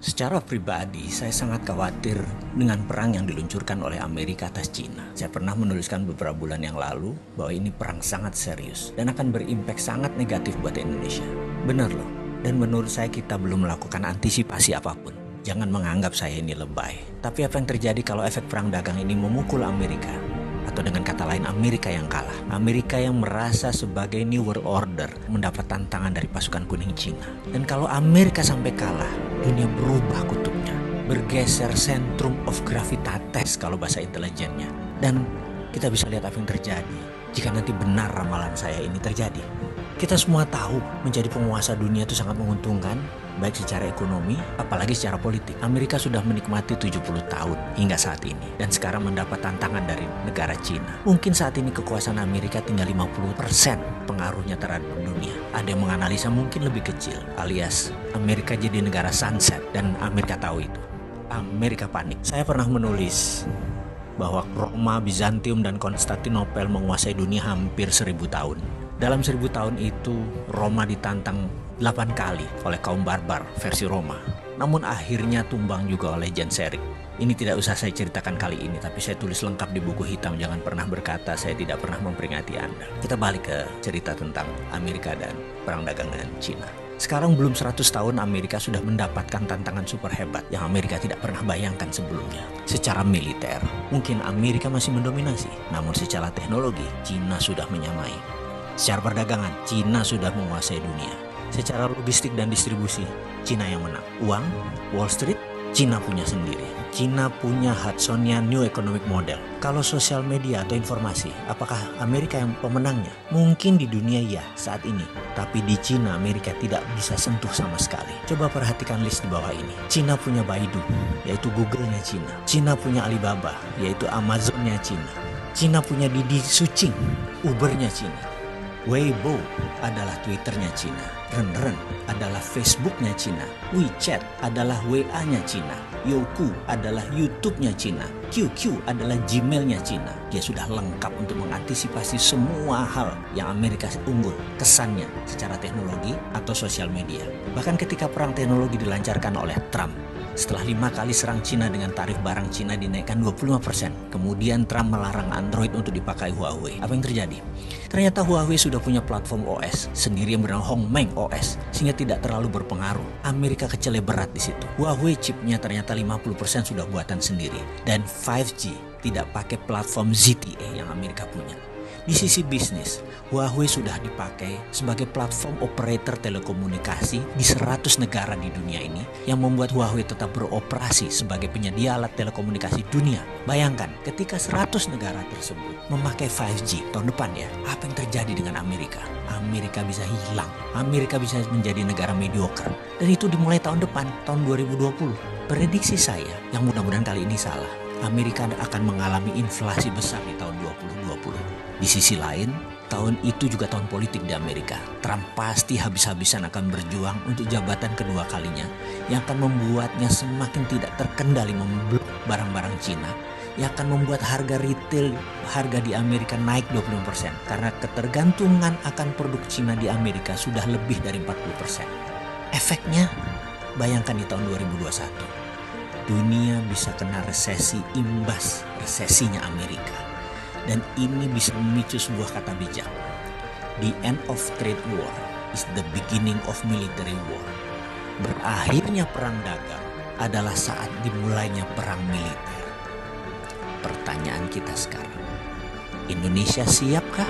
Secara pribadi, saya sangat khawatir dengan perang yang diluncurkan oleh Amerika atas Cina. Saya pernah menuliskan beberapa bulan yang lalu bahwa ini perang sangat serius dan akan berimpak sangat negatif buat Indonesia. Benar loh, dan menurut saya kita belum melakukan antisipasi apapun. Jangan menganggap saya ini lebay. Tapi apa yang terjadi kalau efek perang dagang ini memukul Amerika? Atau dengan kata lain, Amerika yang kalah. Amerika yang merasa sebagai New World Order mendapat tantangan dari pasukan kuning Cina. Dan kalau Amerika sampai kalah, dunia berubah kutubnya. Bergeser centrum of gravitatis kalau bahasa intelijennya. Dan kita bisa lihat apa yang terjadi jika nanti benar ramalan saya ini terjadi. Kita semua tahu menjadi penguasa dunia itu sangat menguntungkan, baik secara ekonomi, apalagi secara politik. Amerika sudah menikmati 70 tahun hingga saat ini, dan sekarang mendapat tantangan dari negara Cina. Mungkin saat ini kekuasaan Amerika tinggal 50% pengaruhnya terhadap dunia. Ada yang menganalisa mungkin lebih kecil, alias Amerika jadi negara sunset, dan Amerika tahu itu. Amerika panik. Saya pernah menulis bahwa Roma, Bizantium, dan Konstantinopel menguasai dunia hampir 1000 tahun. Dalam 1000 tahun itu, Roma ditantang 8 kali oleh kaum barbar versi Roma. Namun akhirnya tumbang juga oleh Genseric. Ini tidak usah saya ceritakan kali ini, tapi saya tulis lengkap di buku hitam. Jangan pernah berkata saya tidak pernah memperingati Anda. Kita balik ke cerita tentang Amerika dan perang dagang dengan Cina. Sekarang belum 100 tahun Amerika sudah mendapatkan tantangan super hebat yang Amerika tidak pernah bayangkan sebelumnya. Secara militer, mungkin Amerika masih mendominasi. Namun secara teknologi, Cina sudah menyamai. Secara perdagangan, Cina sudah menguasai dunia. Secara logistik dan distribusi, Cina yang menang. Uang, Wall Street, Cina punya sendiri. Cina punya Hudsonian New Economic Model. Kalau sosial media atau informasi, apakah Amerika yang pemenangnya? Mungkin di dunia ya saat ini. Tapi di Cina, Amerika tidak bisa sentuh sama sekali. Coba perhatikan list di bawah ini. Cina punya Baidu, yaitu Google-nya Cina. Cina punya Alibaba, yaitu Amazon-nya Cina. Cina punya Didi Sucing, Uber-nya Cina. Weibo adalah Twitter-nya Cina. Renren adalah Facebook-nya Cina. WeChat adalah WA-nya Cina. Youku adalah YouTube-nya Cina. QQ adalah Gmail-nya Cina. Dia sudah lengkap untuk mengantisipasi semua hal yang Amerika unggul kesannya secara teknologi atau sosial media. Bahkan ketika perang teknologi dilancarkan oleh Trump, setelah 5 kali serang Cina dengan tarif barang Cina dinaikkan 25%. Kemudian Trump melarang Android untuk dipakai Huawei. Apa yang terjadi? Ternyata Huawei sudah punya platform OS sendiri yang bernama Hongmeng OS, sehingga tidak terlalu berpengaruh. Amerika kecele berat di situ. Huawei chipnya ternyata 50% sudah buatan sendiri. Dan 5G tidak pakai platform ZTE yang Amerika punya. Di sisi bisnis, Huawei sudah dipakai sebagai platform operator telekomunikasi di 100 negara di dunia ini yang membuat Huawei tetap beroperasi sebagai penyedia alat telekomunikasi dunia. Bayangkan ketika 100 negara tersebut memakai 5G tahun depan ya, apa yang terjadi dengan Amerika? Amerika bisa hilang, Amerika bisa menjadi negara mediocre. Dan itu dimulai tahun depan, tahun 2020. Prediksi saya, yang mudah-mudahan kali ini salah, Amerika akan mengalami inflasi besar di tahun 2020. Di sisi lain, tahun itu juga tahun politik di Amerika. Trump pasti habis-habisan akan berjuang untuk jabatan kedua kalinya yang akan membuatnya semakin tidak terkendali memblok barang-barang Cina, yang akan membuat harga retail di Amerika naik 20% karena ketergantungan akan produk Cina di Amerika sudah lebih dari 40%. Efeknya, bayangkan di tahun 2021. Dunia bisa kena resesi imbas resesinya Amerika. Dan ini bisa memicu sebuah kata bijak. The end of trade war is the beginning of military war. Berakhirnya perang dagang adalah saat dimulainya perang militer. Pertanyaan kita sekarang, Indonesia siapkah?